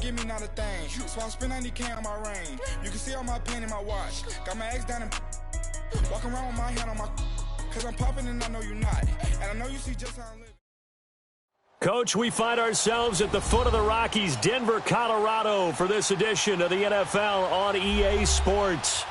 give me not a thing. So I'm spending 90K on my ring. You can see all my pain in my watch. Got my ex down and walking around with my hand on my, cause I'm popping and I know you're not. And I know you see just how I live. Coach, we find ourselves at the foot of the Rockies, Denver, Colorado, for this edition of the NFL on EA Sports.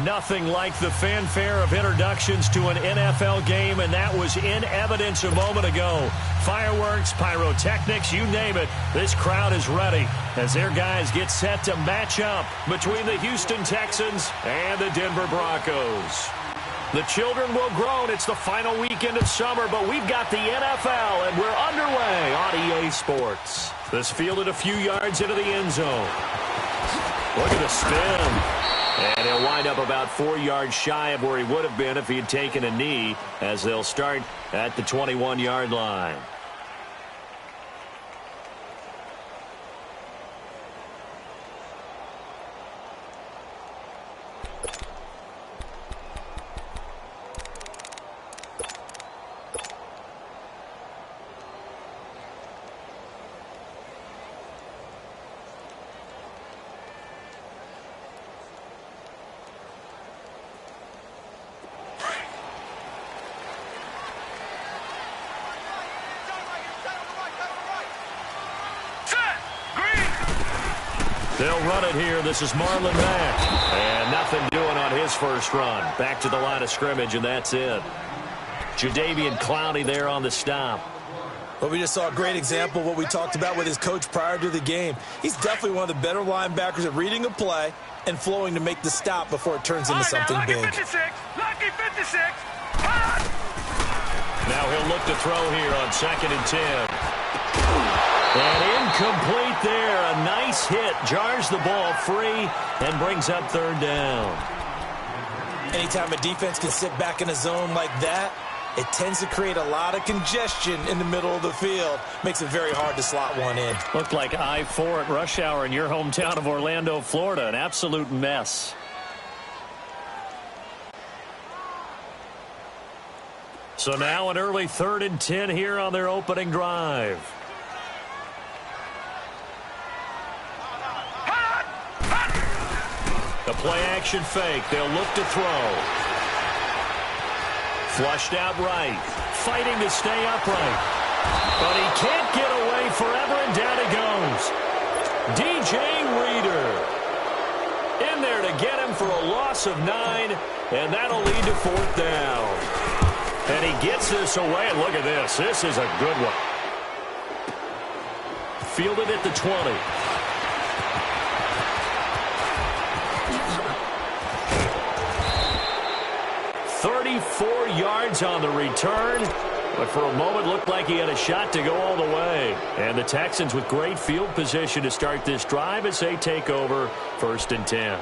Nothing like the fanfare of introductions to an NFL game, and that was in evidence a moment ago. Fireworks, pyrotechnics, you name it. This crowd is ready as their guys get set to match up between the Houston Texans and the Denver Broncos. The children will groan. It's the final weekend of summer, but we've got the NFL, and we're underway on EA Sports. This fielded a few yards into the end zone. Look at the spin. And he'll wind up about 4 yards shy of where he would have been if he had taken a knee, as they'll start at the 21-yard line. They'll run it here. This is Marlon Mack. And nothing doing on his first run. Back to the line of scrimmage, and that's it. Jadeveon Clowney there on the stop. Well, we just saw a great example of what we talked about with his coach prior to the game. He's definitely one of the better linebackers at reading a play and flowing to make the stop before it turns into something big. Lucky 56. Now he'll look to throw here on 2nd and 10. And incomplete there. A nice hit. Jars the ball free and brings up 3rd down. Anytime a defense can sit back in a zone like that, it tends to create a lot of congestion in the middle of the field. Makes it very hard to slot one in. Looked like I-4 at rush hour in your hometown of Orlando, Florida. An absolute mess. So now an early 3rd and 10 here on their opening drive. The play-action fake. They'll look to throw. Flushed out right. Fighting to stay upright. But he can't get away forever, and down he goes. DJ Reader in there to get him for a loss of 9, and that'll lead to 4th down. And he gets this away, and look at this. This is a good one. Fielded at the 20. 34 yards on the return, but for a moment looked like he had a shot to go all the way. And the Texans with great field position to start this drive as they take over 1st and 10.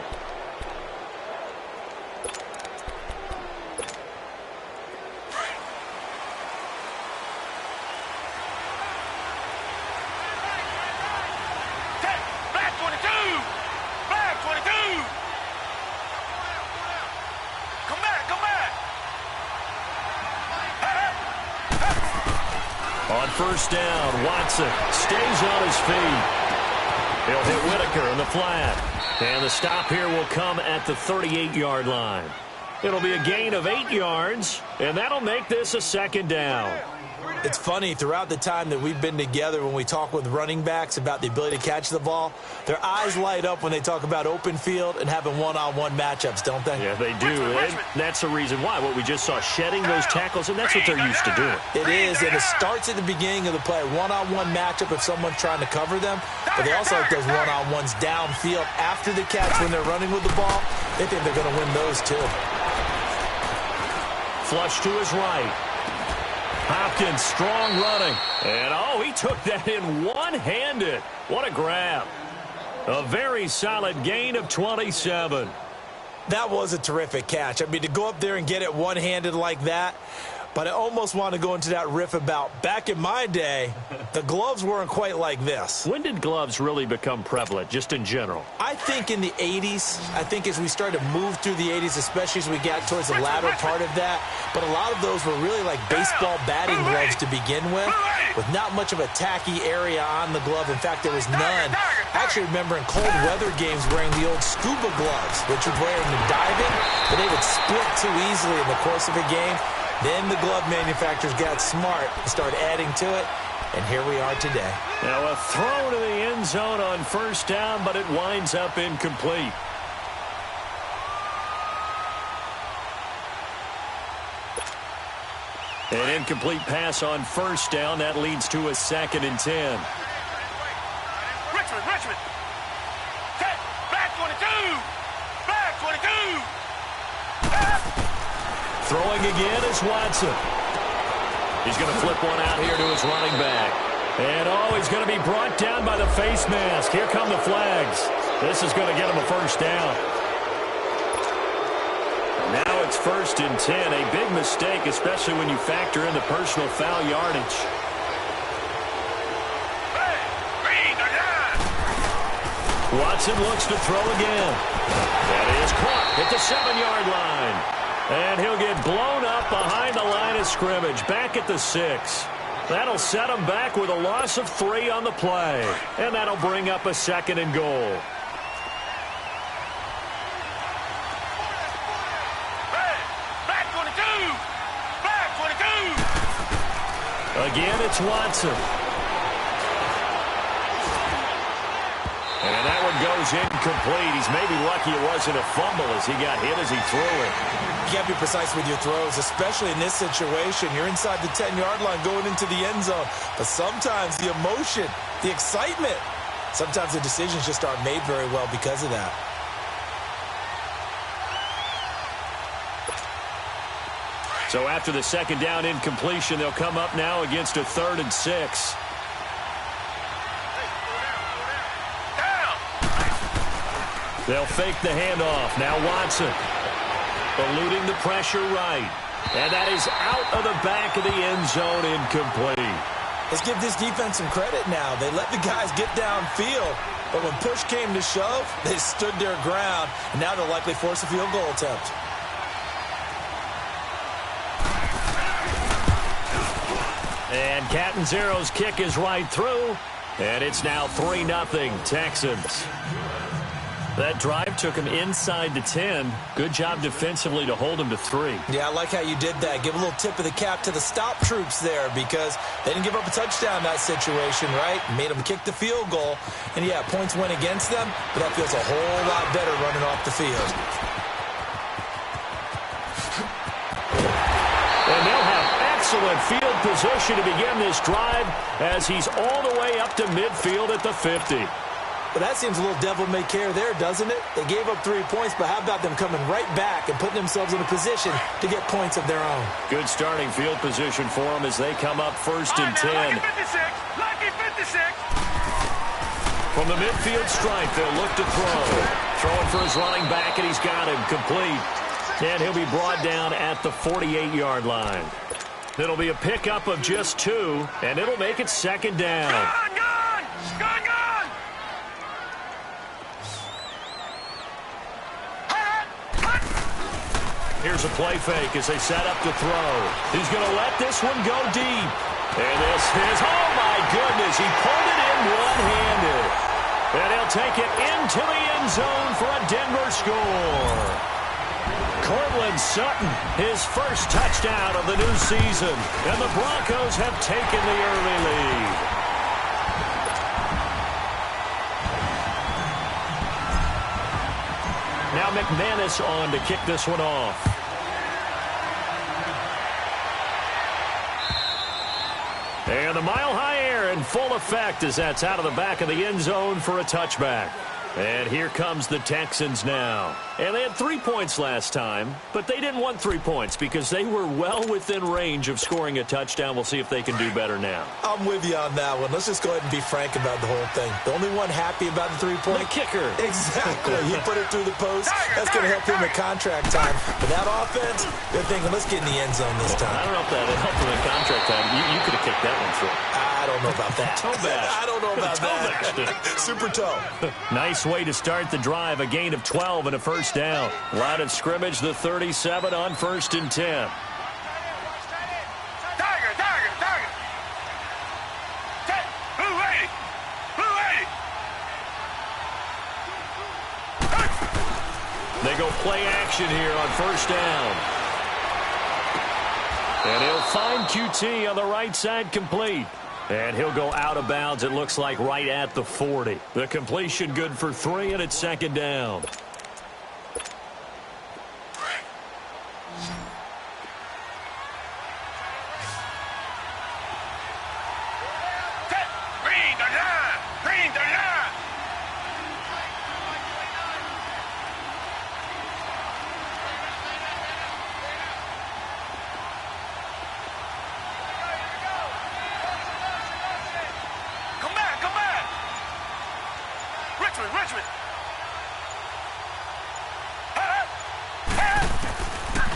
On 1st down, Watson stays on his feet. He'll hit Whitaker in the flat. And the stop here will come at the 38-yard line. It'll be a gain of 8 yards, and that'll make this a 2nd down. It's funny, throughout the time that we've been together, when we talk with running backs about the ability to catch the ball, their eyes light up when they talk about open field and having one-on-one matchups, don't they? Yeah, they do. And that's the reason why. What we just saw, shedding those tackles, and that's what they're used to doing. It is, and it starts at the beginning of the play. One-on-one matchup if someone's trying to cover them, but they also like those one-on-ones downfield after the catch when they're running with the ball. They think they're going to win those, too. Flush to his right. Hopkins, strong running. And, he took that in one-handed. What a grab. A very solid gain of 27. That was a terrific catch. I mean, to go up there and get it one-handed like that, but I almost want to go into that riff about back in my day, the gloves weren't quite like this. When did gloves really become prevalent, just in general? I think in the 80s. I think as we started to move through the 80s, especially as we got towards the latter part of that. But a lot of those were really like baseball batting gloves to begin with not much of a tacky area on the glove. In fact, there was none I actually remember in cold weather games wearing the old scuba gloves, which would wear in the diving, but they would split too easily in the course of a game. Then the glove manufacturers got smart and started adding to it, and here we are today. Now a throw to the end zone on first down, but it winds up incomplete. An incomplete pass on first down. That leads to a 2nd and 10. Richmond. Back 22. Back 22. Throwing again is Watson. He's going to flip one out here to his running back. And, he's going to be brought down by the face mask. Here come the flags. This is going to get him a first down. Now it's 1st and 10. A big mistake, especially when you factor in the personal foul yardage. Watson looks to throw again. That is caught at the 7-yard line. And he'll get blown up behind the line of scrimmage, back at the 6. That'll set him back with a loss of 3 on the play. And that'll bring up a 2nd and goal. Back 22. Back 22. Again, it's Watson. And that one goes incomplete. He's maybe lucky it wasn't a fumble as he got hit as he threw it. You can't be precise with your throws, especially in this situation. You're inside the 10-yard line going into the end zone. But sometimes the emotion, the excitement, sometimes the decisions just aren't made very well because of that. So after the 2nd down incompletion, they'll come up now against a 3rd and 6. They'll fake the handoff. Now Watson eluding the pressure right. And that is out of the back of the end zone, incomplete. Let's give this defense some credit now. They let the guys get downfield, but when push came to shove, they stood their ground, and now they'll likely force a field goal attempt. And Catanzaro's kick is right through, and it's now 3-0 Texans. That drive took him inside the 10. Good job defensively to hold him to 3. Yeah, I like how you did that. Give a little tip of the cap to the stop troops there because they didn't give up a touchdown in that situation, right? Made them kick the field goal. And, yeah, points went against them, but that feels a whole lot better running off the field. And they'll have excellent field position to begin this drive as he's all the way up to midfield at the 50. But that seems a little devil-may-care there, doesn't it? They gave up 3 points, but how about them coming right back and putting themselves in a position to get points of their own? Good starting field position for them as they come up 1st and 10. Lucky 56. From the midfield stripe, they'll look to throw. Throwing for his running back, and he's got him complete. And he'll be brought down at the 48-yard line. It'll be a pickup of just 2, and it'll make it 2nd down. Gone! Here's a play fake as they set up to throw. He's going to let this one go deep. And this is, oh my goodness, he pulled it in one-handed. And he'll take it into the end zone for a Denver score. Cortland Sutton, his first touchdown of the new season. And the Broncos have taken the early lead. Now McManus on to kick this one off. And the mile-high air in full effect as that's out of the back of the end zone for a touchback. And here comes the Texans now. And they had 3 points last time, but they didn't want 3 points because they were well within range of scoring a touchdown. We'll see if they can do better now. I'm with you on that one. Let's just go ahead and be frank about the whole thing. The only one happy about the 3-point? The kicker. Exactly. He put it through the post. That's going to help him at contract time. But that offense, they're thinking, let's get in the end zone this time. I don't know if that helped him in contract time. You could have kicked that one through. I don't know about that. Toe bash. I don't know about that. Super toe. Nice way to start the drive. A gain of 12 and a first down. Line of scrimmage, the 37 on 1st and 10. Tiger. 280. They go play action here on first down. And he'll find QT on the right side complete. And he'll go out of bounds, it looks like, right at the 40. The completion good for 3, and it's second down. Green the line! Green the line! Come back! Come back! Richmond!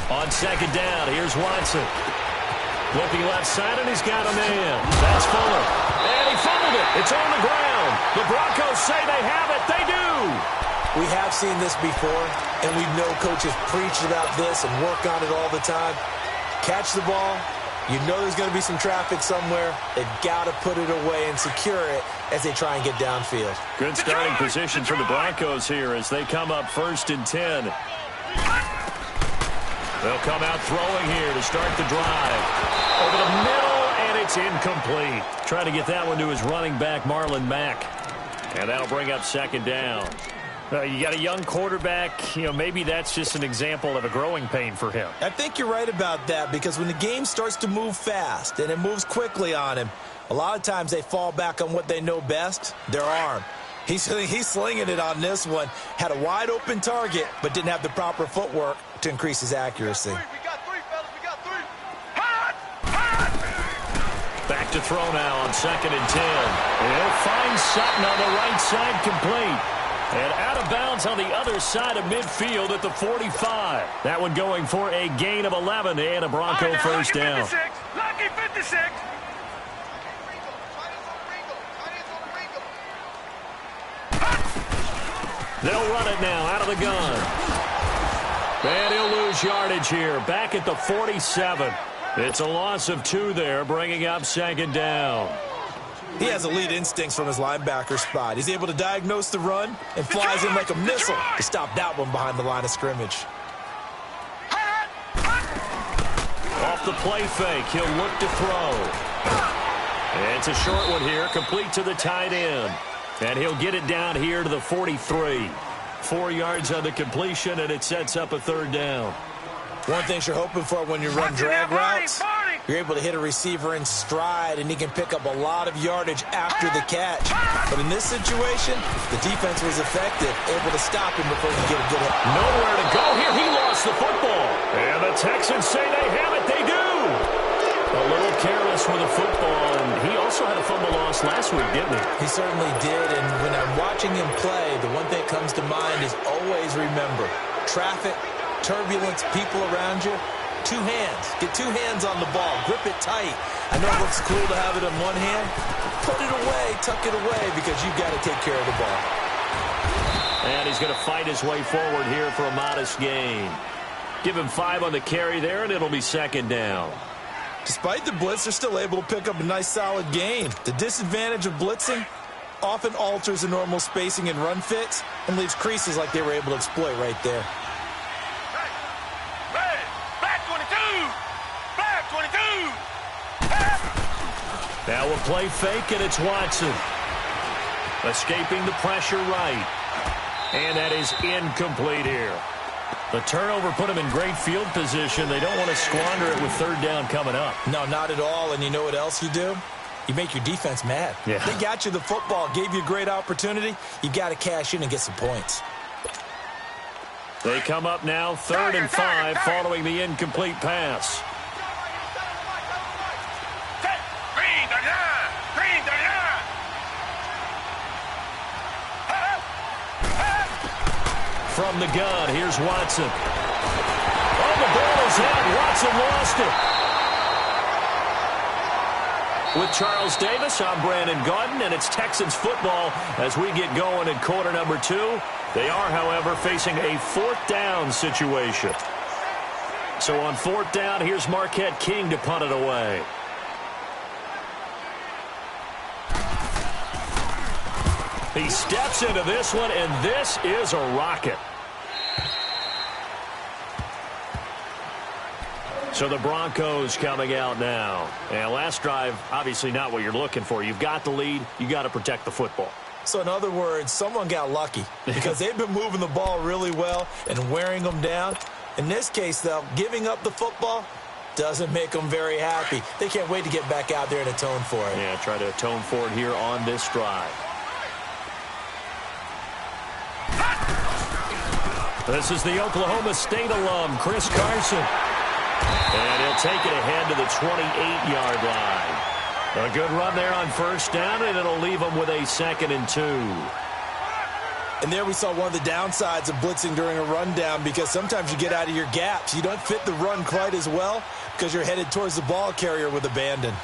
On second down, here's Watson. Looking left side, and he's got a man. That's Fuller. And he fumbled it. It's on the ground. The Broncos say they have it. They do. We have seen this before, and we know coaches preach about this and work on it all the time. Catch the ball. You know there's going to be some traffic somewhere. They've got to put it away and secure it as they try and get downfield. Good starting position for the Broncos here as they come up 1st and 10. They'll come out throwing here to start the drive. Over the middle, and it's incomplete. Trying to get that one to his running back, Marlon Mack. And that'll bring up second down. You got a young quarterback. Maybe that's just an example of a growing pain for him. I think you're right about that, because when the game starts to move fast and it moves quickly on him, a lot of times they fall back on what they know best, their arm. He's slinging it on this one. Had a wide open target, but didn't have the proper footwork to increase his accuracy. We got 3, fellas. We got 3. Back to throw now on 2nd and 10. And he'll find Sutton on the right side complete. And out of bounds on the other side of midfield at the 45. That one going for a gain of 11 and a Bronco first down. Lucky 56. They'll run it now out of the gun. And he'll lose yardage here. Back at the 47. It's a loss of 2 there, bringing up second down. He has elite instincts from his linebacker spot. He's able to diagnose the run and flies in like a missile to stop that one behind the line of scrimmage. Off the play fake, he'll look to throw. And it's a short one here, complete to the tight end. And he'll get it down here to the 43. 4 yards on the completion, and it sets up a third down. One thing you're hoping for when you run drag routes, you're able to hit a receiver in stride, and he can pick up a lot of yardage after the catch. But in this situation, the defense was effective, able to stop him before he get a good hit. Nowhere to go here. He lost the football. And the Texans say they have it. They do. A little careless with the football, and he also had a fumble loss last week, didn't he? He certainly did, and when I'm watching him play, the one thing that comes to mind is always remember, traffic, turbulence, people around you, 2 hands. Get 2 hands on the ball. Grip it tight. I know it looks cool to have it in one hand. Put it away, tuck it away, because you've got to take care of the ball. And he's going to fight his way forward here for a modest gain. Give him 5 on the carry there, and it'll be second down. Despite the blitz, they're still able to pick up a nice, solid gain. The disadvantage of blitzing often alters the normal spacing and run fits and leaves creases like they were able to exploit right there. Hey, back 22. Back 22. Now we'll play fake, and it's Watson. Escaping the pressure right. And that is incomplete here. The turnover put him in great field position. They don't want to squander it with third down coming up. No, not at all. And you know what else you do? You make your defense mad. Yeah. They got you the football, gave you a great opportunity. You got to cash in and get some points. They come up now 3rd and 5 following the incomplete pass. Green the line. Green the line. From the gun, here's Watson. Oh, the ball is out. Watson lost it. With Charles Davis, I'm Brandon Gaudin, and it's Texans football as we get going in quarter number 2. They are, however, facing a 4th down situation. So on 4th down, here's Marquette King to punt it away. He steps into this one, and this is a rocket. So the Broncos coming out now. And last drive, obviously not what you're looking for. You've got the lead. You got to protect the football. So in other words, someone got lucky because they've been moving the ball really well and wearing them down. In this case, though, giving up the football doesn't make them very happy. They can't wait to get back out there and atone for it. Yeah, try to atone for it here on this drive. This is the Oklahoma State alum, Chris Carson. And he'll take it ahead to the 28-yard line. A good run there on first down, and it'll leave them with a 2nd and 2. And there we saw one of the downsides of blitzing during a rundown because sometimes you get out of your gaps. You don't fit the run quite as well because you're headed towards the ball carrier with abandon.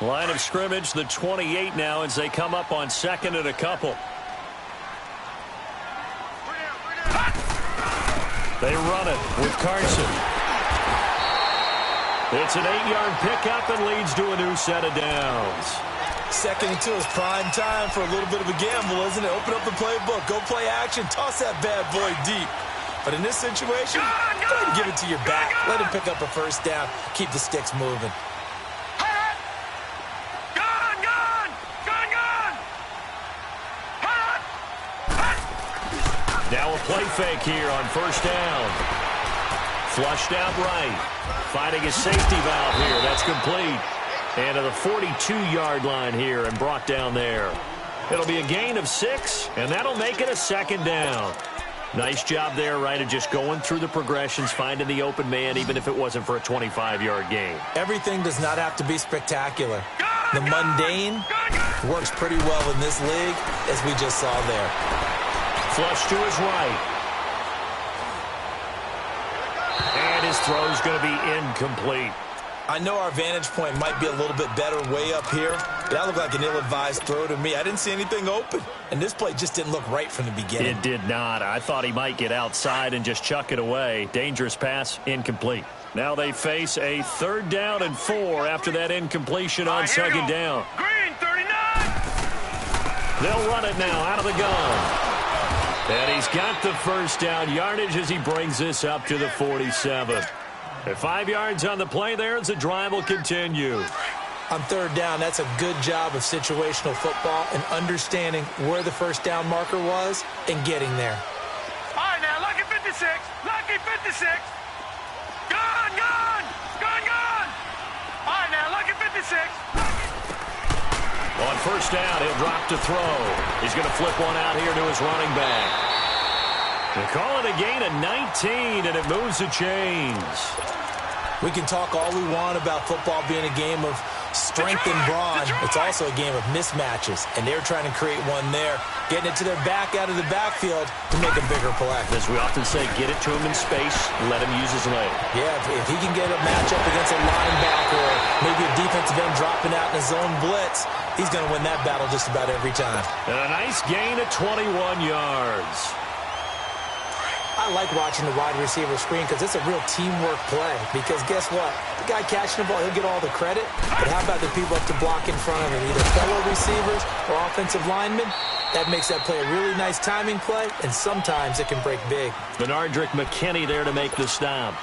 Line of scrimmage, the 28 now as they come up on 2nd and a couple. They run it with Carson. It's an 8-yard pickup and leads to a new set of downs. 2nd and 2 is prime time for a little bit of a gamble, isn't it? Open up the playbook, go play action, toss that bad boy deep. But in this situation, go ahead and give it to your back. Let him pick up a first down. Keep the sticks moving. Now a play fake here on first down. Flushed out right. Finding a safety valve here. That's complete. And to the 42-yard line here and brought down there. It'll be a gain of 6, and that'll make it a 2nd down. Nice job there, right, of just going through the progressions, finding the open man, even if it wasn't for a 25-yard gain. Everything does not have to be spectacular. The mundane works pretty well in this league, as we just saw there. Flush to his right. And his throw's going to be incomplete. I know our vantage point might be a little bit better way up here, but that looked like an ill-advised throw to me. I didn't see anything open, and this play just didn't look right from the beginning. It did not. I thought he might get outside and just chuck it away. Dangerous pass, incomplete. Now they face a 3rd down and 4 after that incompletion on 2nd down. Green, 39! They'll run it now out of the gun. And he's got the first down yardage as he brings this up to the 47. At 5 yards on the play there as the drive will continue. On 3rd down, that's a good job of situational football and understanding where the first down marker was and getting there. All right, now, lucky 56. Lucky 56. Gone, gone. Gone, gone. All right, now, lucky 56. On first down, he'll drop to throw. He's going to flip one out here to his running back. They call it a gain of 19, and it moves the chains. We can talk all we want about football being a game of strength and brawn. It's also a game of mismatches, and they're trying to create one there, getting it to their back out of the backfield to make a bigger play. As we often say, get it to him in space, let him use his leg. Yeah, if he can get a matchup against a linebacker or maybe a defensive end dropping out in a zone blitz, he's going to win that battle just about every time. And a nice gain of 21 yards. I like watching the wide receiver screen because it's a real teamwork play. Because guess what? The guy catching the ball, he'll get all the credit. But how about the people up to block in front of him? Either fellow receivers or offensive linemen. That makes that play a really nice timing play, and sometimes it can break big. Benardrick McKinney there to make the stop.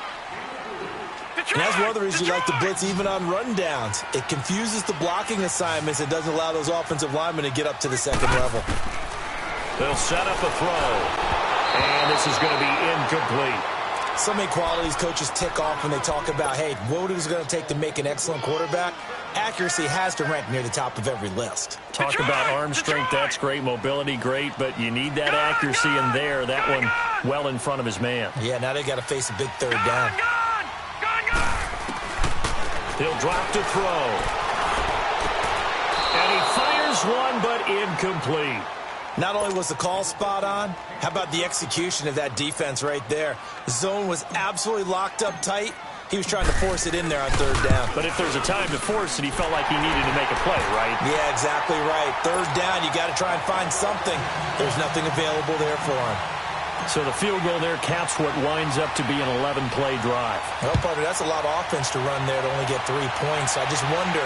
And that's one of the reasons you like to blitz even on rundowns. It confuses the blocking assignments. It doesn't allow those offensive linemen to get up to the second level. They'll set up a throw. And this is going to be incomplete. So many qualities coaches tick off when they talk about, hey, what is it going to take to make an excellent quarterback? Accuracy has to rank near the top of every list. Talk about arm strength, that's great. Mobility, great. But you need that accuracy in there. That one well in front of his man. Yeah, now they got to face a big 3rd down. He'll drop to throw. And he fires one, but incomplete. Not only was the call spot on, how about the execution of that defense right there? The zone was absolutely locked up tight. He was trying to force it in there on 3rd down. But if there's a time to force it, he felt like he needed to make a play, right? Yeah, exactly right. 3rd down, you got to try and find something. There's nothing available there for him. So the field goal there caps what winds up to be an 11-play drive. Well, partner, that's a lot of offense to run there to only get 3 points. I just wonder,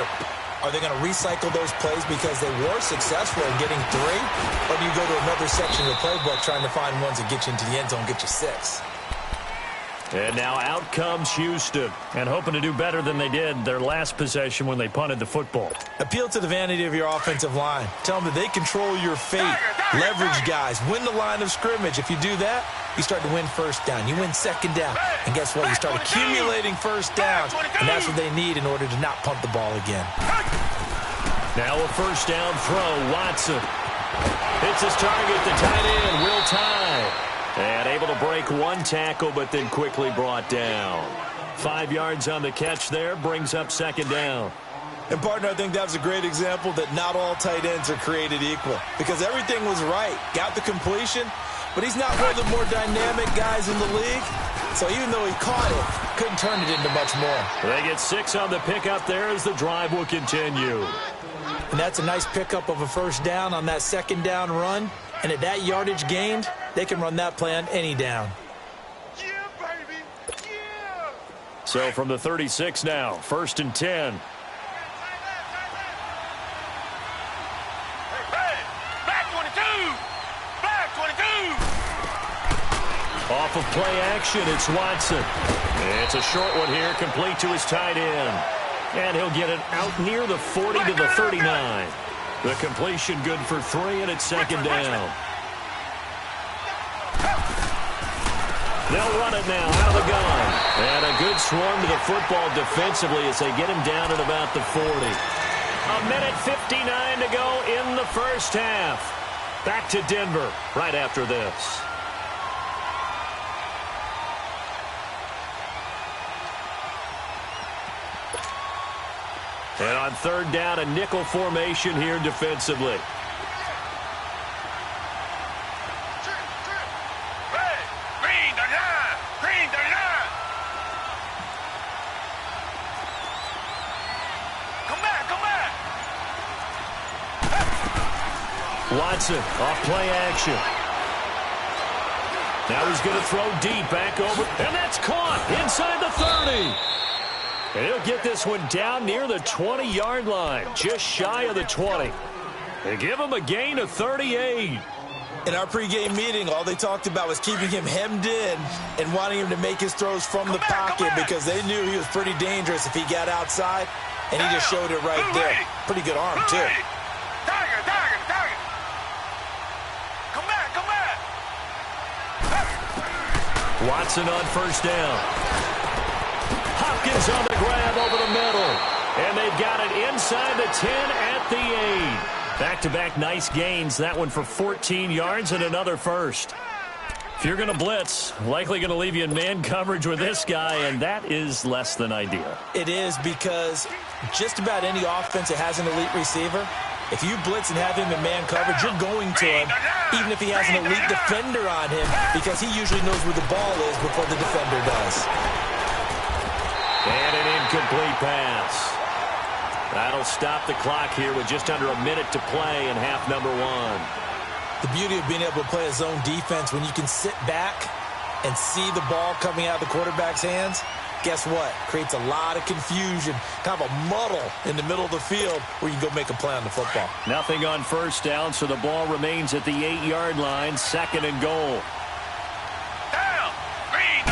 Are they going to recycle those plays because they were successful in getting 3? Or do you go to another section of the playbook trying to find ones that get you into the end zone, get you 6? And now out comes Houston, and hoping to do better than they did their last possession when they punted the football. Appeal to the vanity of your offensive line. Tell them that they control your fate. Leverage guys. Win the line of scrimmage. If you do that, you start to win first down. You win second down. And guess what? You start accumulating first downs, and that's what they need in order to not punt the ball again. Now a first down throw. Watson hits his target. The tight end will tie. And able to break one tackle, but then quickly brought down. 5 yards on the catch there, brings up second down. And, partner, I think that was a great example that not all tight ends are created equal. Because everything was right. Got the completion, but he's not one of the more dynamic guys in the league. So even though he caught it, couldn't turn it into much more. They get 6 on the pickup there as the drive will continue. And that's a nice pickup of a first down on that second down run. And at that yardage gained, they can run that play on any down. Yeah, baby. Yeah. So from the 36 now, 1st and 10. Hey, back 22. Back 22. Off of play action, it's Watson. It's a short one here, complete to his tight end. And he'll get it out near the 40 to the 39. The completion good for 3, and it's second down. They'll run it now out of the gun. And a good swarm to the football defensively as they get him down at about the 40. 1:59 to go in the first half. Back to Denver right after this. And on 3rd down, a nickel formation here defensively. Hey, green 39. Green 39. Come back, come back. Watson off play action. Now he's going to throw deep back over. And that's caught inside the 30. And he'll get this one down near the 20-yard line, just shy of the 20. They give him a gain of 38. In our pregame meeting, all they talked about was keeping him hemmed in and wanting him to make his throws from the pocket because they knew he was pretty dangerous if he got outside, and he just showed it right there. Pretty good arm, too. Tiger, tiger, tiger. Come back, come back. Watson on first down. Hopkins on the grab over the middle. And they've got it inside the 10 at the 8. Back-to-back nice gains. That one for 14 yards and another first. If you're going to blitz, likely going to leave you in man coverage with this guy, and that is less than ideal. It is because just about any offense that has an elite receiver, if you blitz and have him in man coverage, you're going to him, even if he has an elite defender on him, because he usually knows where the ball is before the defender does. And an incomplete pass. That'll stop the clock here with just under a minute to play in half number 1. The beauty of being able to play a zone defense when you can sit back and see the ball coming out of the quarterback's hands, guess what? Creates a lot of confusion, kind of a muddle in the middle of the field where you can go make a play on the football. Nothing on first down, so the ball remains at the 8-yard line, 2nd and goal. Down. Green.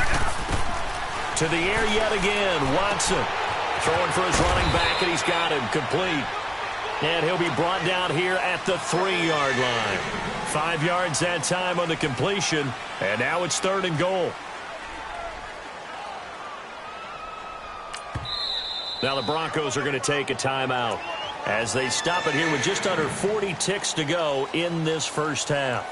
To the air yet again, Watson. Throwing for his running back, and he's got him complete. And he'll be brought down here at the 3-yard line. 5 yards that time on the completion, and now it's 3rd and goal. Now the Broncos are going to take a timeout as they stop it here with just under 40 ticks to go in this first half.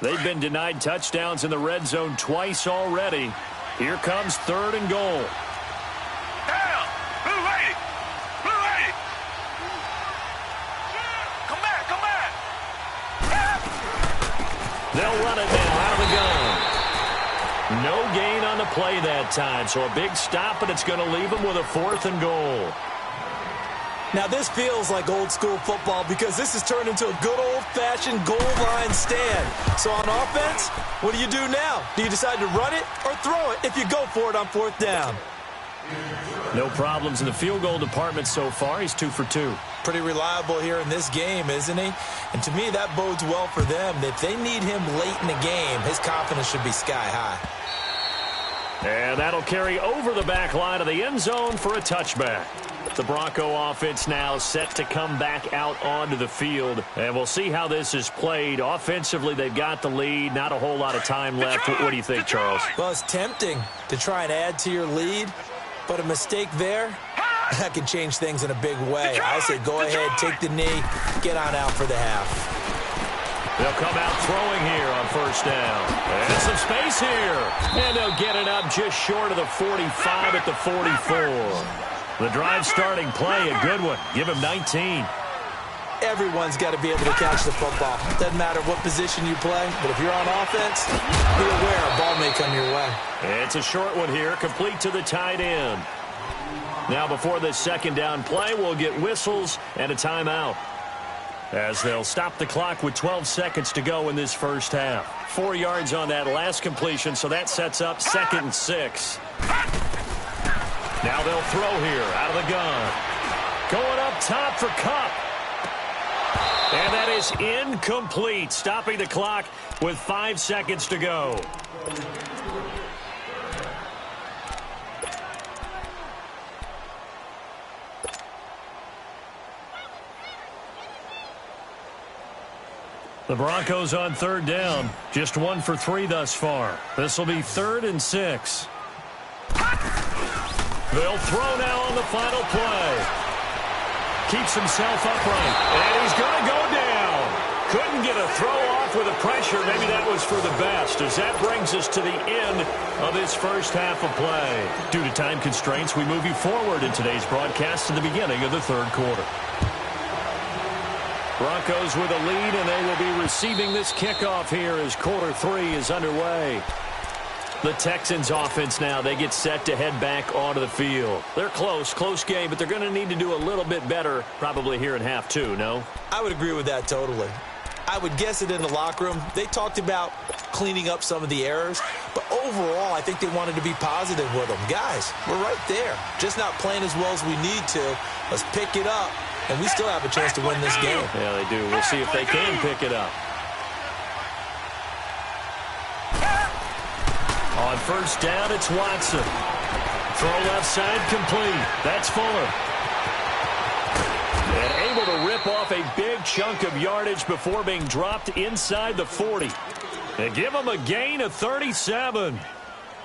They've been denied touchdowns in the red zone twice already. Here comes 3rd and goal. Down. Blue lady. Blue lady. Come back, come back. They'll run it now out of the gun. No gain on the play that time, so a big stop, and it's going to leave them with a 4th and goal. Now, this feels like old-school football because this has turned into a good old-fashioned goal line stand. So on offense, what do you do now? Do you decide to run it or throw it if you go for it on 4th down? No problems in the field goal department so far. He's 2 for 2. Pretty reliable here in this game, isn't he? And to me, that bodes well for them. If they need him late in the game, his confidence should be sky high. And that'll carry over the back line of the end zone for a touchback. The Bronco offense now set to come back out onto the field. And we'll see how this is played. Offensively, they've got the lead. Not a whole lot of time left. What do you think, Charles? Well, it's tempting to try and add to your lead. But a mistake there, that can change things in a big way. I say go ahead, take the knee, get on out for the half. They'll come out throwing here on 1st down. And some space here. And they'll get it up just short of the 45 at the 44. The drive starting play, a good one. Give him 19. Everyone's got to be able to catch the football. Doesn't matter what position you play, but if you're on offense, be aware a ball may come your way. It's a short one here, complete to the tight end. Now before this 2nd down play, we'll get whistles and a timeout, as they'll stop the clock with 12 seconds to go in this first half. 4 yards on that last completion, so that sets up 2nd and 6. Now they'll throw here out of the gun. Going up top for Cup. And that is incomplete, stopping the clock with 5 seconds to go. The Broncos on 3rd down. Just 1 for 3 thus far. This will be 3rd and 6. They'll throw now on the final play. Keeps himself upright. And he's going to go down. Couldn't get a throw off with the pressure. Maybe that was for the best, as that brings us to the end of this first half of play. Due to time constraints, we move you forward in today's broadcast to the beginning of the 3rd quarter. Broncos with a lead, and they will be receiving this kickoff here as quarter 3 is underway. The Texans offense now, they get set to head back onto the field. They're close game, but they're going to need to do a little bit better probably here in half 2, no? I would agree with that totally. I would guess it in the locker room. They talked about cleaning up some of the errors, but overall, I think they wanted to be positive with them. Guys, we're right there. Just not playing as well as we need to. Let's pick it up, and we still have a chance to win this game. Yeah, they do. We'll see if they can pick it up. On 1st down, it's Watson. Throw left side complete. That's Fuller. And able to rip off a big chunk of yardage before being dropped inside the 40. They give him a gain of 37.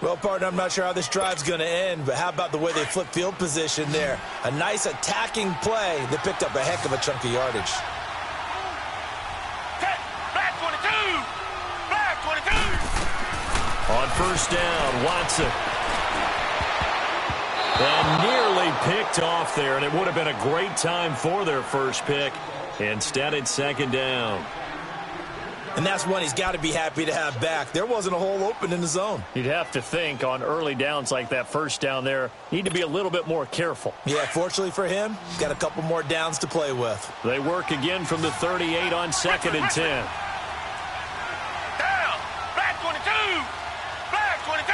Well, partner, I'm not sure how this drive's going to end, but how about the way they flip field position there? A nice attacking play that picked up a heck of a chunk of yardage. Black 22! Black 22! On 1st down, Watson. And nearly picked off there, and it would have been a great time for their first pick. Instead, it's 2nd down. And that's one he's got to be happy to have back. There wasn't a hole open in the zone. You'd have to think on early downs like that 1st down there, need to be a little bit more careful. Yeah, fortunately for him, got a couple more downs to play with. They work again from the 38 on 2nd and 10. Down! Black 22! Black 22!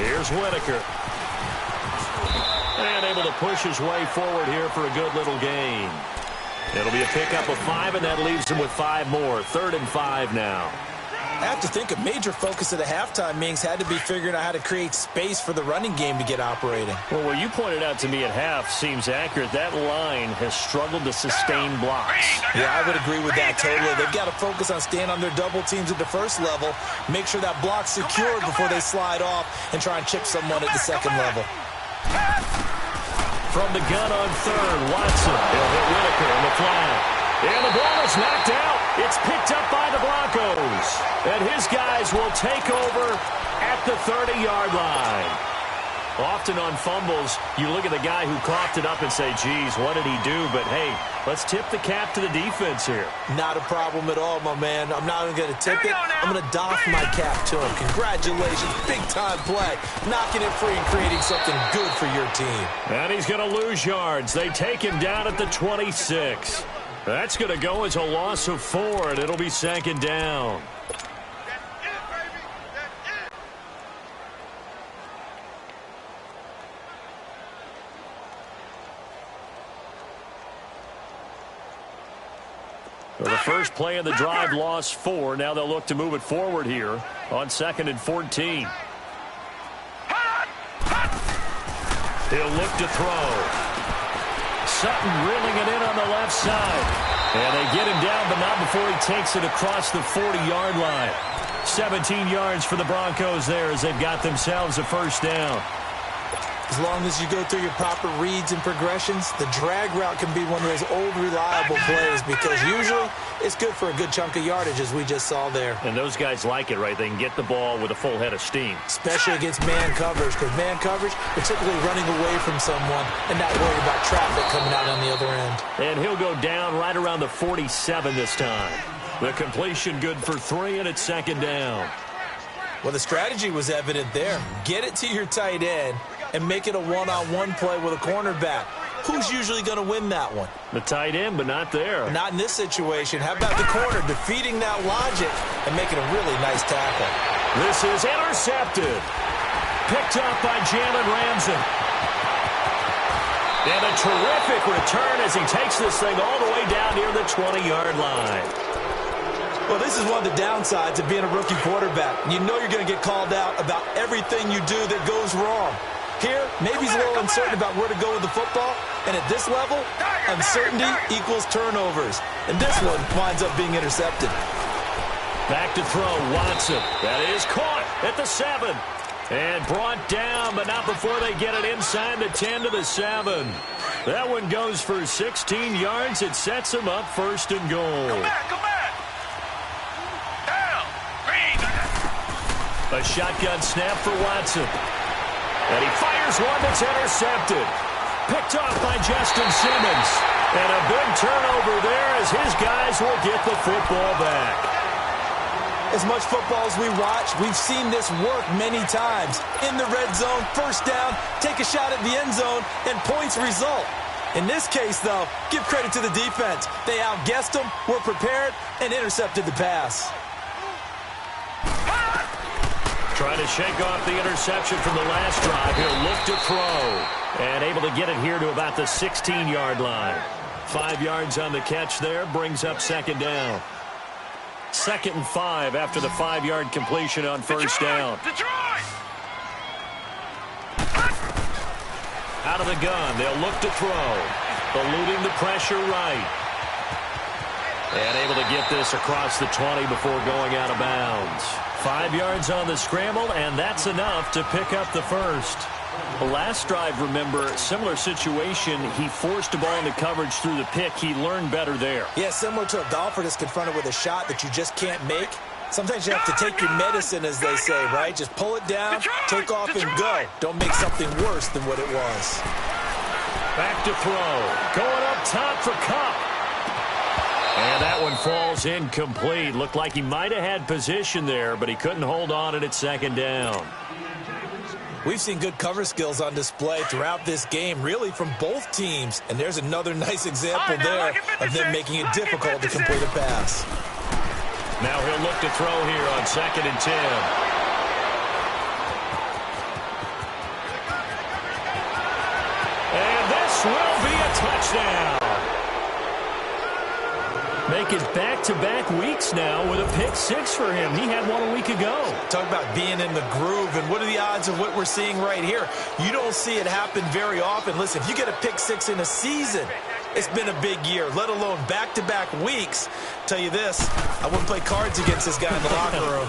Here's Whitaker. And able to push his way forward here for a good little gain. It'll be a pickup of 5, and that leaves him with 5 more. 3rd and 5 now. I have to think a major focus of the halftime meetings had to be figuring out how to create space for the running game to get operating. Well, what you pointed out to me at half seems accurate. That line has struggled to sustain blocks. Yeah, I would agree with that totally. They've got to focus on staying on their double teams at the first level, make sure that block's secured before they slide off, and try and chip someone at the second level. From the gun on 3rd, Watson. He'll hit Whitaker in the flat. And the ball is knocked out. It's picked up by the Broncos. And his guys will take over at the 30-yard line. Often on fumbles, you look at the guy who coughed it up and say, geez, what did he do? But, hey, let's tip the cap to the defense here. Not a problem at all, my man. I'm not even going to tip it. I'm going to doff my cap to him. Congratulations. Big-time play. Knocking it free and creating something good for your team. And he's going to lose yards. They take him down at the 26. That's going to go as a loss of 4, and it'll be 2nd down. Well, the first play of the drive lost 4. Now they'll look to move it forward here on 2nd and 14. He'll look to throw. Sutton reeling it in on the left side. And they get him down, but not before he takes it across the 40-yard line. 17 yards for the Broncos there as they've got themselves a first down. As long as you go through your proper reads and progressions, the drag route can be one of those old reliable plays because usually it's good for a good chunk of yardage, as we just saw there. And those guys like it, right? They can get the ball with a full head of steam. Especially against man coverage, because man coverage, particularly running away from someone and not worried about traffic coming out on the other end. And he'll go down right around the 47 this time. The completion good for 3, and it's 2nd down. Well, the strategy was evident there. Get it to your tight end and make it a one-on-one play with a cornerback. Who's usually going to win that one? The tight end, but not there. Not in this situation. How about the corner defeating that logic and making a really nice tackle? This is intercepted. Picked up by Jalen Ramsey. And a terrific return as he takes this thing all the way down near the 20-yard line. Well, this is one of the downsides of being a rookie quarterback. You know you're going to get called out about everything you do that goes wrong. Here, maybe he's a little uncertain about where to go with the football. And at this level, uncertainty equals turnovers. And this one winds up being intercepted. Back to throw, Watson. That is caught at the 7. And brought down, but not before they get it inside the 10 to the 7. That one goes for 16 yards. It sets him up 1st and goal. Come back. Down. Green. A shotgun snap for Watson. And he fires one that's intercepted. Picked off by Justin Simmons. And a big turnover there as his guys will get the football back. As much football as we watch, we've seen this work many times. In the red zone, first down, take a shot at the end zone, and points result. In this case, though, give credit to the defense. They outguessed them, were prepared, and intercepted the pass. Trying to shake off the interception from the last drive. He'll look to throw. And able to get it here to about the 16-yard line. 5 yards on the catch there. Brings up 2nd down. 2nd and 5 after the 5-yard completion on first down. Detroit! Out of the gun. They'll look to throw. Eluding the pressure right. And able to get this across the 20 before going out of bounds. 5 yards on the scramble, and that's enough to pick up the first. The last drive, remember, similar situation. He forced the ball into coverage through the pick. He learned better there. Yeah, similar to a golfer that's confronted with a shot that you just can't make. Sometimes you have to take your medicine, as they say, right? Just pull it down, take off, and go. Don't make something worse than what it was. Back to throw. Going up top for Kupp. And that one falls incomplete. Looked like he might have had position there, but he couldn't hold on it at 2nd down. We've seen good cover skills on display throughout this game, really from both teams. And there's another nice example there of them making it difficult to complete a pass. Now he'll look to throw here on 2nd and 10. And this will be a touchdown. Making back-to-back weeks now with a pick 6 for him. He had one a week ago. Talk about being in the groove, and what are the odds of what we're seeing right here? You don't see it happen very often. Listen, if you get a pick 6 in a season, it's been a big year, let alone back-to-back weeks. Tell you this, I wouldn't play cards against this guy in the locker room.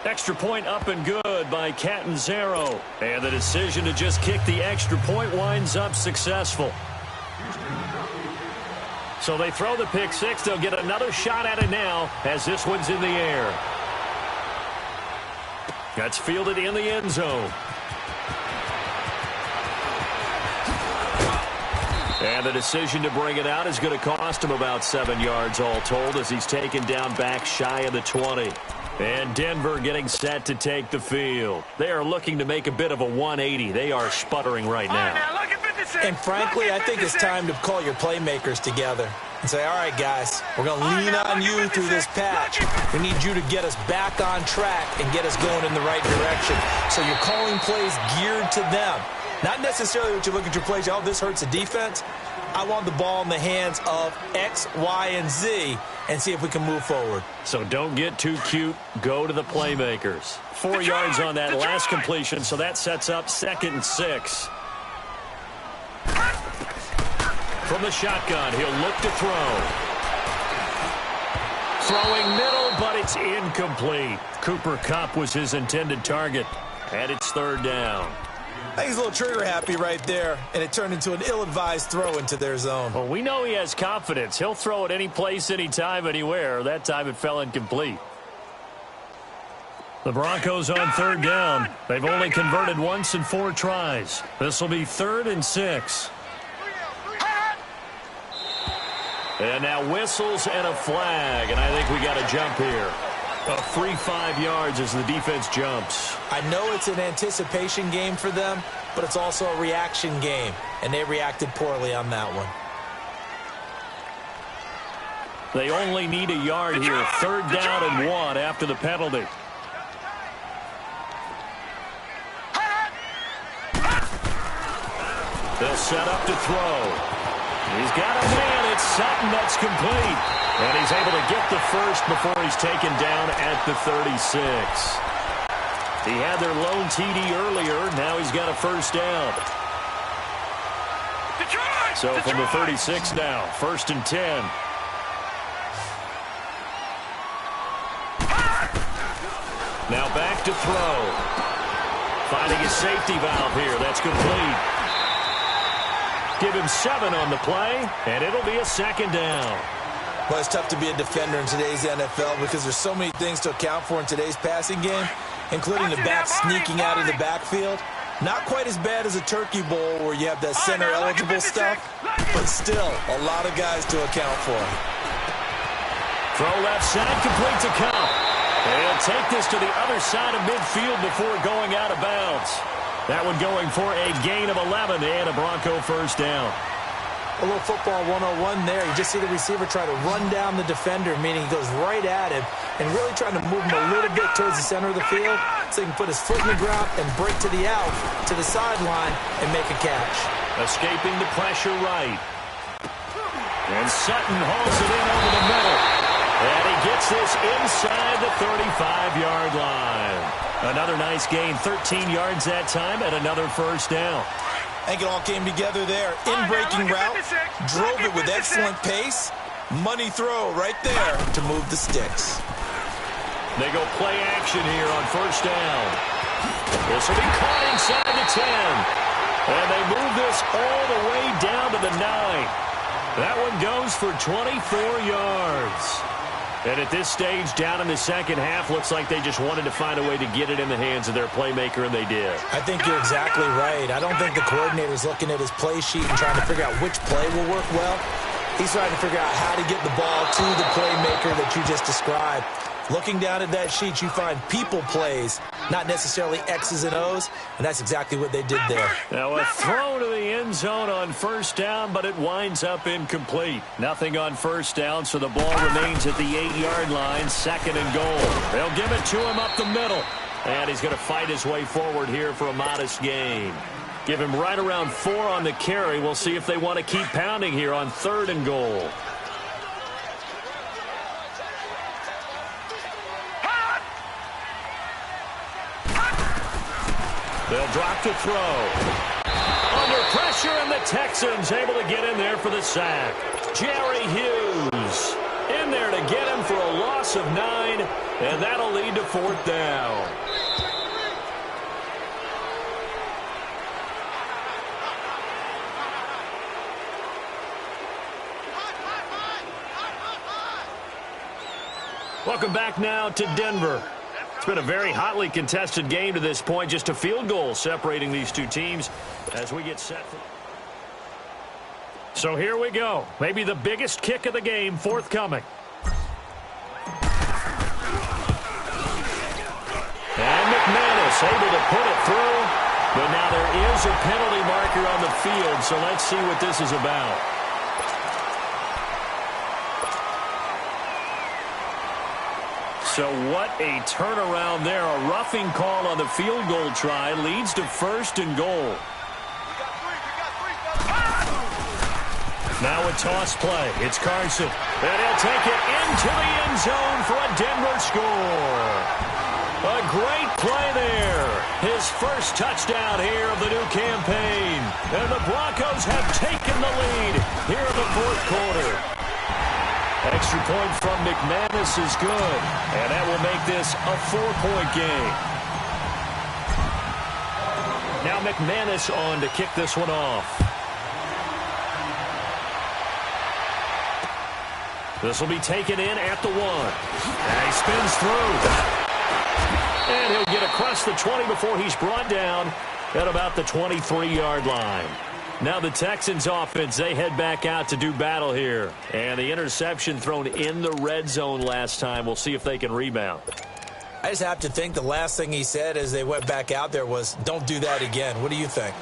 Extra point up and good by Catanzaro. And the decision to just kick the extra point winds up successful. So they throw the pick 6. They'll get another shot at it now as this one's in the air. That's fielded in the end zone. And the decision to bring it out is going to cost him about 7 yards all told as he's taken down back shy of the 20. And Denver getting set to take the field. They are looking to make a bit of a 180. They are sputtering right now. And frankly, I think it's time to call your playmakers together and say, all right, guys, we're going to lean on you through this patch. We need you to get us back on track and get us going in the right direction. So you're calling plays geared to them. Not necessarily what you look at your plays, oh, this hurts the defense. I want the ball in the hands of X, Y, and Z and see if we can move forward. So don't get too cute. Go to the playmakers. 4 yards on that last completion, so that sets up 2nd and 6. From the shotgun, he'll look to throw. Throwing middle, but it's incomplete. Cooper Kupp was his intended target, and it's 3rd down. I think he's a little trigger happy right there, and it turned into an ill-advised throw into their zone. Well, we know he has confidence. He'll throw it any place, anytime, anywhere. That time it fell incomplete. The Broncos on 3rd down. They've only converted once in 4 tries. This will be 3rd and 6. And now whistles and a flag, and I think we got a jump here. A free 5 yards as the defense jumps. I know it's an anticipation game for them, but it's also a reaction game, and they reacted poorly on that one. They only need a yard here. 3rd down and 1 after the penalty. They'll set up to throw. He's got a man. It's Sutton. That's complete. And he's able to get the first before he's taken down at the 36. He had their lone TD earlier. Now he's got a first down. So from the 36 now, 1st and 10. Now back to throw. Finding his safety valve here. That's complete. Give him 7 on the play, and it'll be a 2nd down. Well, it's tough to be a defender in today's NFL because there's so many things to account for in today's passing game, including the back sneaking out of the backfield. Not quite as bad as a turkey bowl where you have that center-eligible stuff, but still a lot of guys to account for. Throw left side, complete to Kupp. And he'll take this to the other side of midfield before going out of bounds. That one going for a gain of 11 and a Bronco first down. A little football 101 there. You just see the receiver try to run down the defender, meaning he goes right at him and really trying to move him a little bit towards the center of the field so he can put his foot in the ground and break to the out, to the sideline, and make a catch. Escaping the pressure right. And Sutton hauls it in over the middle. And he gets this inside the 35-yard line. Another nice gain, 13 yards that time, and another first down. I think it all came together there. In-breaking route, drove it with excellent pace. Money throw right there to move the sticks. They go play action here on first down. This will be caught inside the 10. And they move this all the way down to the 9. That one goes for 24 yards. And at this stage, down in the second half, looks like they just wanted to find a way to get it in the hands of their playmaker, and they did. I think you're exactly right. I don't think the coordinator's looking at his play sheet and trying to figure out which play will work well. He's trying to figure out how to get the ball to the playmaker that you just described. Looking down at that sheet, you find people plays, not necessarily X's and O's, and that's exactly what they did there. Now a throw to the end zone on first down, but it winds up incomplete. Nothing on first down, so the ball remains at the 8-yard line, 2nd and goal. They'll give it to him up the middle, and he's going to fight his way forward here for a modest gain. Give him right around 4 on the carry. We'll see if they want to keep pounding here on 3rd and goal. They'll drop to throw. Under pressure, and the Texans able to get in there for the sack. Jerry Hughes in there to get him for a loss of 9, and that'll lead to 4th down. Welcome back now to Denver. It's been a very hotly contested game to this point. Just a field goal separating these two teams as we get set for... So here we go. Maybe the biggest kick of the game forthcoming. And McManus able to put it through. But now there is a penalty marker on the field, so let's see what this is about. So what a turnaround there. A roughing call on the field goal try leads to 1st and goal. Now a toss play. It's Carson. And he'll take it into the end zone for a Denver score. A great play there. His first touchdown here of the new campaign. And the Broncos have taken the lead here in the 4th quarter. Extra point from McManus is good. And that will make this a 4-point game. Now McManus on to kick this one off. This will be taken in at the 1. And he spins through. And he'll get across the 20 before he's brought down at about the 23-yard line. Now the Texans offense, they head back out to do battle here. And the interception thrown in the red zone last time. We'll see if they can rebound. I just have to think the last thing he said as they went back out there was, don't do that again. What do you think?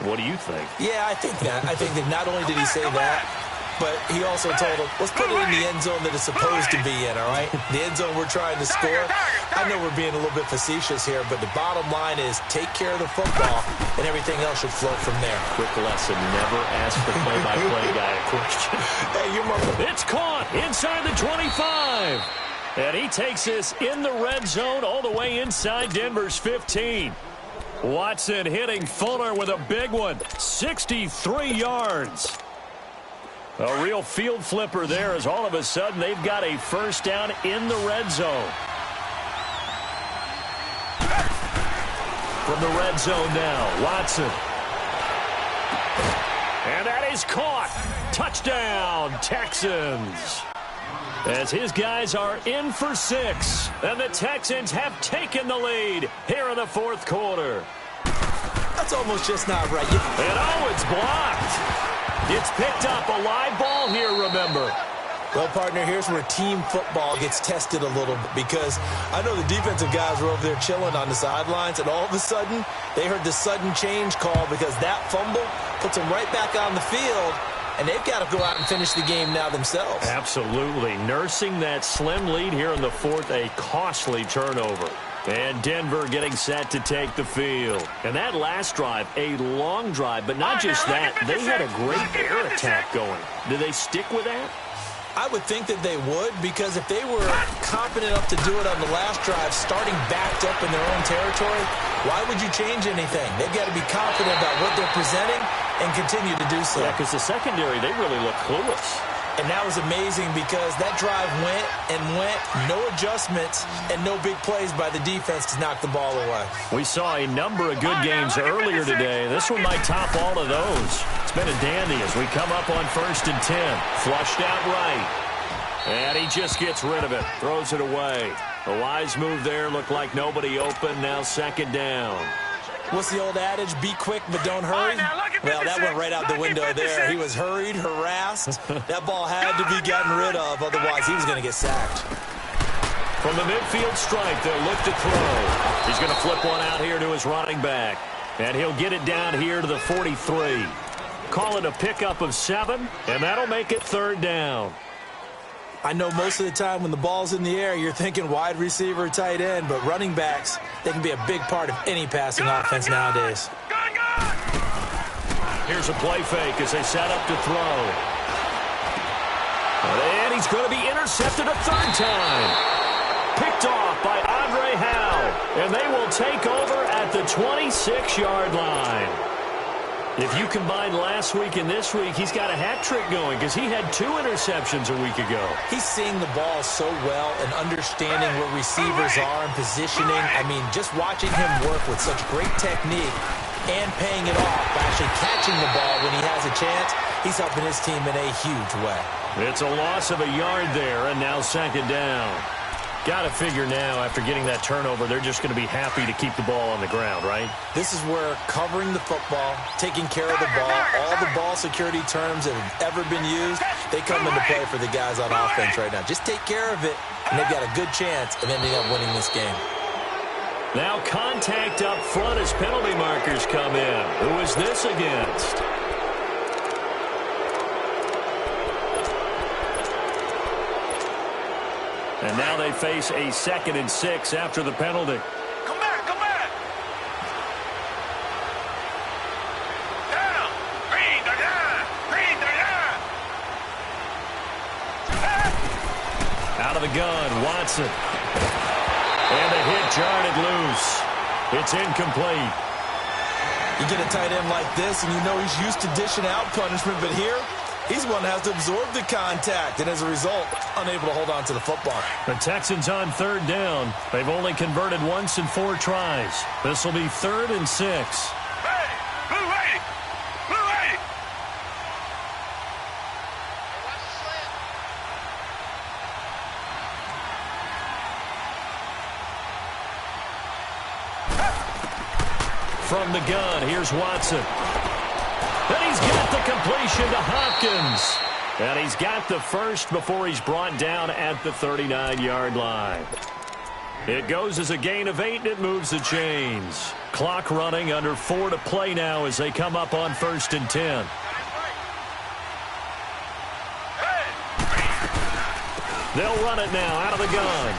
What do you think? Yeah, I think that. I think that not only did he say that, but he also told him, let's put it in the end zone that it's supposed to be in, all right? The end zone we're trying to score. I know we're being a little bit facetious here, but the bottom line is take care of the football, and everything else should flow from there. Quick lesson, never ask the play-by-play guy a question. Hey, your mother. It's caught inside the 25. And he takes this in the red zone all the way inside Denver's 15. Watson hitting Fuller with a big one. 63 yards. A real field flipper there as all of a sudden they've got a first down in the red zone. From the red zone now, Watson. And that is caught. Touchdown, Texans. As his guys are in for 6. And the Texans have taken the lead here in the 4th quarter. That's almost just not right. And oh, it's blocked. It's picked up. A live ball here, remember. Well, partner, here's where team football gets tested a little bit, because I know the defensive guys were over there chilling on the sidelines, and all of a sudden, they heard the sudden change call because that fumble puts them right back on the field, and they've got to go out and finish the game now themselves. Absolutely. Nursing that slim lead here in the 4th, a costly turnover. And Denver getting set to take the field. And that last drive, a long drive, but not just that. They had a great air attack going. Do they stick with that? I would think that they would, because if they were confident enough to do it on the last drive, starting backed up in their own territory, why would you change anything? They've got to be confident about what they're presenting and continue to do so. Yeah, because the secondary, they really look clueless. And that was amazing because that drive went and went, no adjustments, and no big plays by the defense to knock the ball away. We saw a number of good games earlier today. This one might top all of those. It's been a dandy as we come up on 1st and 10. Flushed out right. And he just gets rid of it. Throws it away. A wise move there. Looked like nobody open. Now 2nd down. What's the old adage? Be quick, but don't hurry. Well, that went right out the window there. He was hurried, harassed. That ball had to be gotten rid of. Otherwise, he was going to get sacked. From the midfield stripe, they'll look to throw. He's going to flip one out here to his running back. And he'll get it down here to the 43. Call it a pickup of 7, and that'll make it 3rd down. I know most of the time when the ball's in the air, you're thinking wide receiver, tight end, but running backs, they can be a big part of any passing offense nowadays. Here's a play fake as they set up to throw. And he's going to be intercepted a 3rd time. Picked off by Andre Howe. And they will take over at the 26-yard line. If you combine last week and this week, he's got a hat trick going because he had 2 interceptions a week ago. He's seeing the ball so well and understanding where receivers are and positioning. I mean, just watching him work with such great technique and paying it off by actually catching the ball when he has a chance, he's helping his team in a huge way. It's a loss of a yard there, and now 2nd down. Got to figure now, after getting that turnover, they're just going to be happy to keep the ball on the ground, right? This is where covering the football, taking care of the ball, all the ball security terms that have ever been used, they come into play for the guys on offense right now. Just take care of it, and they've got a good chance of ending up winning this game. Now contact up front as penalty markers come in. Who is this against? And now they face a 2nd and 6 after the penalty. Come back, come back. Down. Green, they're down. Green, they're down. Out of the gun, Watson. And the hit jarred it loose. It's incomplete. You get a tight end like this, and you know he's used to dishing out punishment, but here, he's one that has to absorb the contact, and as a result, unable to hold on to the football. The Texans on 3rd down. They've only converted once in 4 tries. This will be 3rd and 6. Hey, blue lady. Blue lady. From the gun, here's Watson. And he's got the completion to Hopkins. And he's got the first before he's brought down at the 39-yard line. It goes as a gain of 8, and it moves the chains. Clock running, under 4 to play now as they come up on 1st and 10. They'll run it now out of the gun.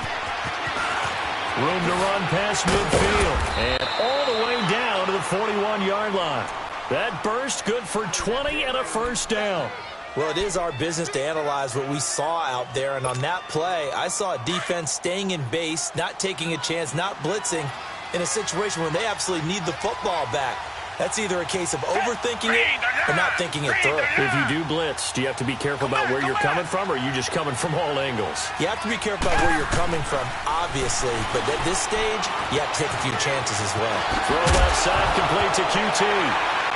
Room to run past midfield. And all the way down to the 41-yard line. That burst good for 20 and a first down. Well, it is our business to analyze what we saw out there, and on that play, I saw a defense staying in base, not taking a chance, not blitzing, in a situation where they absolutely need the football back. That's either a case of overthinking it or not thinking it through. If you do blitz, do you have to be careful about where you're coming from, or are you just coming from all angles? You have to be careful about where you're coming from, obviously, but at this stage, you have to take a few chances as well. Throw left side, complete to QT.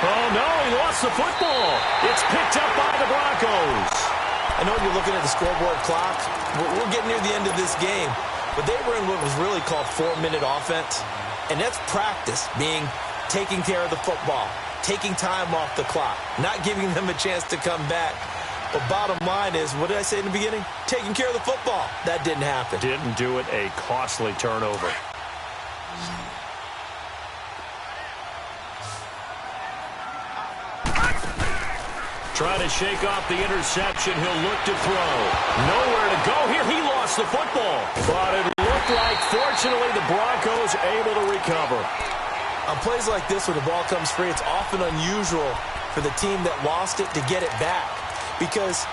Oh, no, he lost the football. It's picked up by the Broncos. I know you're looking at the scoreboard clock. We're getting near the end of this game, but they were in what was really called 4-minute offense, and that's practice, meaning taking care of the football, taking time off the clock, not giving them a chance to come back. But bottom line is, what did I say in the beginning? Taking care of the football. That didn't happen. Didn't do it, a costly turnover. Trying to shake off the interception. He'll look to throw. Nowhere to go here. He lost the football. But it looked like, fortunately, the Broncos able to recover. On plays like this, when the ball comes free, it's often unusual for the team that lost it to get it back. Because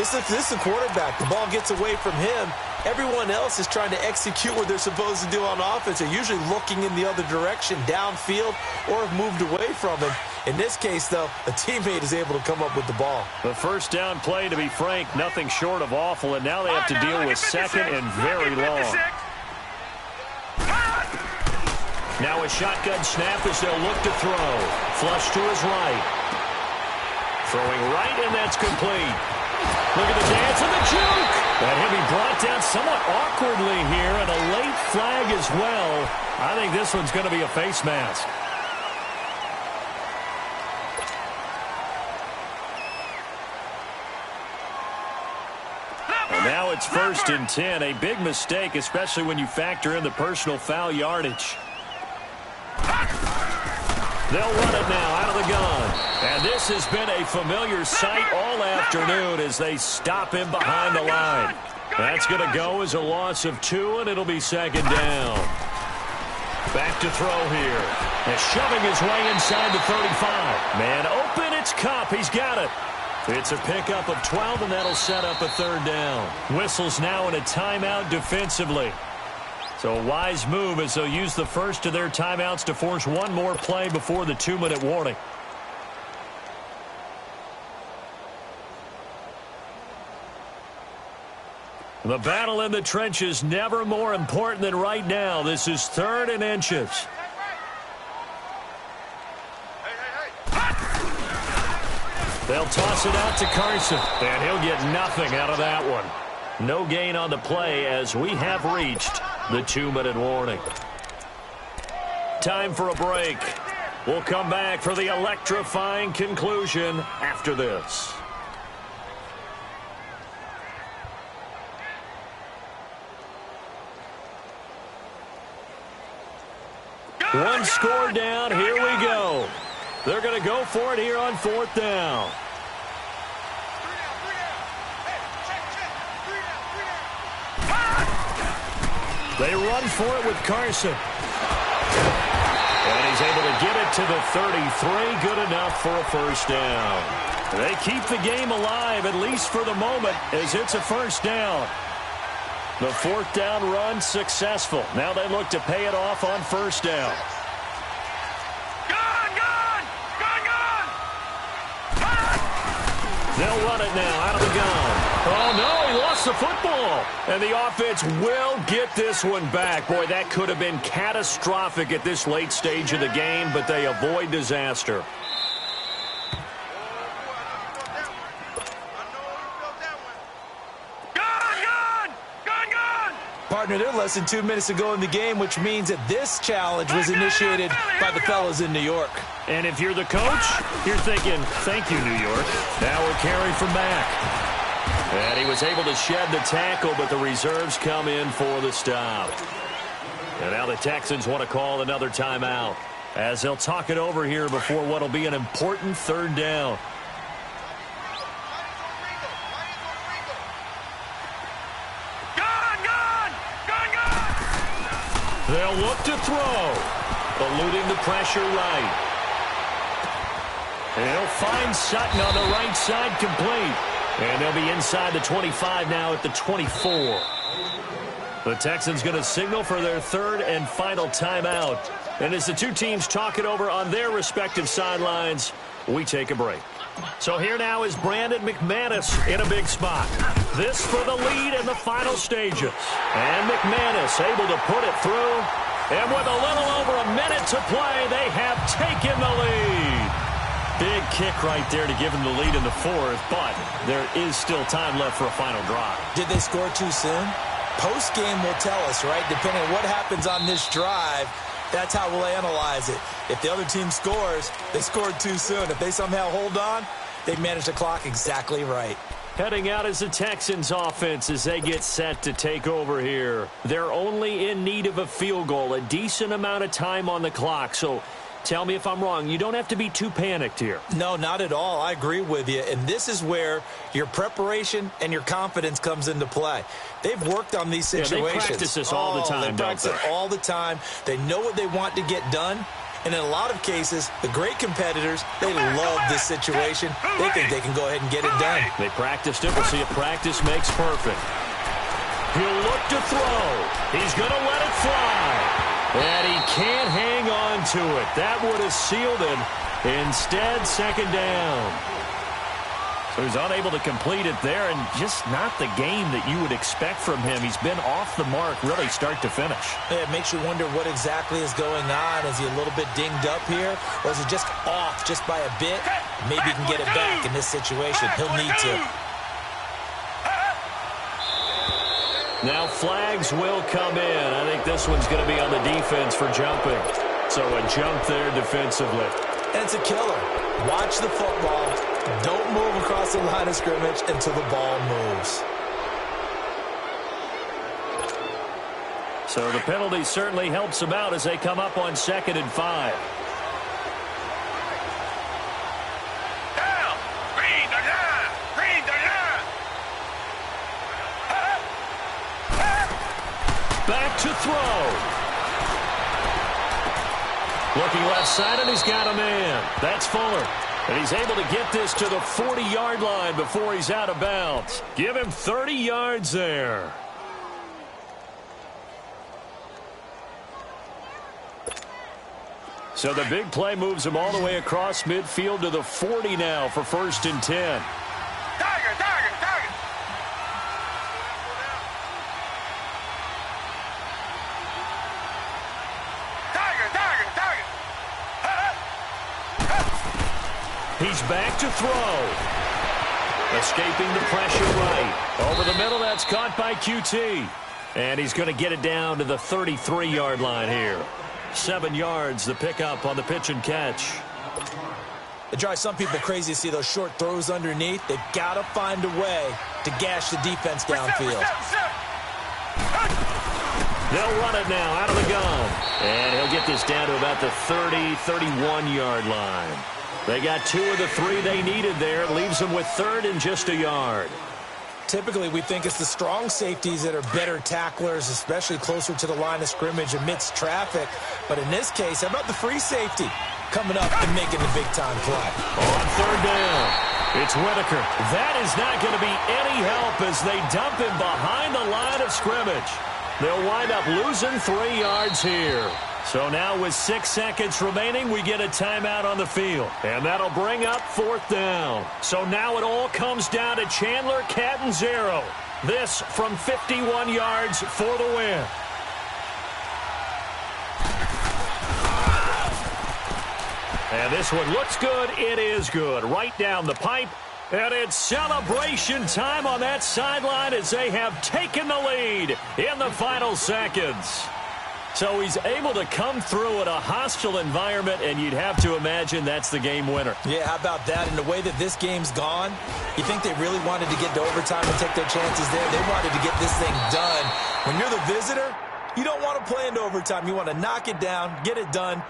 this is the quarterback. The ball gets away from him. Everyone else is trying to execute what they're supposed to do on offense. They're usually looking in the other direction, downfield, or have moved away from him. In this case, though, a teammate is able to come up with the ball. The first down play, to be frank, nothing short of awful, and now they have to deal with 2nd and very long. Now a shotgun snap as they'll look to throw. Flush to his right. Throwing right, and that's complete. Look at the dance and the juke. That he'll be brought down somewhat awkwardly here, and a late flag as well. I think this one's going to be a face mask. And now it's 1st and 10. A big mistake, especially when you factor in the personal foul yardage. They'll run it now out of the gun. And this has been a familiar sight all afternoon as they stop him behind the line. That's going to go as a loss of 2, and it'll be 2nd down. Back to throw here. And shoving his way inside the 35. Man open, it's Kupp. He's got it. It's a pickup of 12, and that'll set up a 3rd down. Whistles now in a timeout defensively. So a wise move as they'll use the first of their timeouts to force one more play before the 2-minute warning. The battle in the trenches never more important than right now. This is 3rd and inches. They'll toss it out to Carson, and he'll get nothing out of that one. No gain on the play as we have reached the 2-minute warning. Time for a break. We'll come back for the electrifying conclusion after this. One score down. Here we go. They're going to go for it here on 4th down. They run for it with Carson. And he's able to get it to the 33. Good enough for a first down. They keep the game alive, at least for the moment, as it's a first down. The 4th down run successful. Now they look to pay it off on first down. They'll run it now out of the gun. Oh, no, he lost the football. And the offense will get this one back. Boy, that could have been catastrophic at this late stage of the game, but they avoid disaster. Partner, they're less than 2 minutes to go in the game, which means that this challenge was initiated by the fellas in New York. And if you're the coach, you're thinking, thank you, New York. Now a carry from Mack. And he was able to shed the tackle, but the reserves come in for the stop. And now the Texans want to call another timeout as they'll talk it over here before what will be an important 3rd down. They'll look to throw, eluding the pressure right. And he'll find Sutton on the right side complete. And they'll be inside the 25 now at the 24. The Texans going to signal for their 3rd and final timeout. And as the two teams talk it over on their respective sidelines, we take a break. So here now is Brandon McManus in a big spot. This for the lead in the final stages. And McManus able to put it through. And with a little over a minute to play, they have taken the lead. Big kick right there to give them the lead in the 4th, but there is still time left for a final drive. Did they score too soon? Post-game will tell us, right? Depending on what happens on this drive, that's how we'll analyze it. If the other team scores, they scored too soon. If they somehow hold on, they managed the clock exactly right. Heading out is the Texans offense as they get set to take over here. They're only in need of a field goal, a decent amount of time on the clock. So tell me if I'm wrong. You don't have to be too panicked here. No, not at all. I agree with you. And this is where your preparation and your confidence comes into play. They've worked on these situations. They practice this all the time, They practice it all the time. They know what they want to get done. And in a lot of cases, the great competitors, they love this situation. They think they can go ahead and get it done. They practiced it. We'll see if practice makes perfect. He'll look to throw. He's going to let it fly. And he can't hang on to it. That would have sealed him. Instead, 2nd down. So he's unable to complete it there, and just not the game that you would expect from him. He's been off the mark really start to finish. It makes you wonder what exactly is going on. Is he a little bit dinged up here, or is it just off just by a bit? Maybe he can get it back in this situation. He'll need to. Now flags will come in. I think this one's going to be on the defense for jumping. So a jump there defensively. And it's a killer. Watch the football. Don't move across the line of scrimmage until the ball moves. So the penalty certainly helps them out as they come up on 2nd and 5. Back to throw. Looking left side, and he's got a man. That's Fuller. And he's able to get this to the 40-yard line before he's out of bounds. Give him 30 yards there. So the big play moves him all the way across midfield to the 40 now for 1st and 10. He's back to throw. Escaping the pressure right. Over the middle, that's caught by QT. And he's going to get it down to the 33-yard line here. 7 yards, the pickup on the pitch and catch. It drives some people crazy to see those short throws underneath. They've got to find a way to gash the defense downfield. They'll run it now out of the gun. And he'll get this down to about the 30, 31-yard line. They got 2 of the 3 they needed there. It leaves them with 3rd and just a yard. Typically, we think it's the strong safeties that are better tacklers, especially closer to the line of scrimmage amidst traffic. But in this case, how about the free safety coming up and making the big-time play? On 3rd down, it's Whitaker. That is not going to be any help as they dump him behind the line of scrimmage. They'll wind up losing 3 yards here. So now with 6 seconds remaining, we get a timeout on the field. And that'll bring up 4th down. So now it all comes down to Chandler Catanzaro. This from 51 yards for the win. And this one looks good. It is good. Right down the pipe. And it's celebration time on that sideline as they have taken the lead in the final seconds. So he's able to come through in a hostile environment, and you'd have to imagine that's the game winner. Yeah, how about that? And the way that this game's gone, you think they really wanted to get to overtime and take their chances there. They wanted to get this thing done. When you're the visitor, you don't want to play into overtime. You want to knock it down, get it done,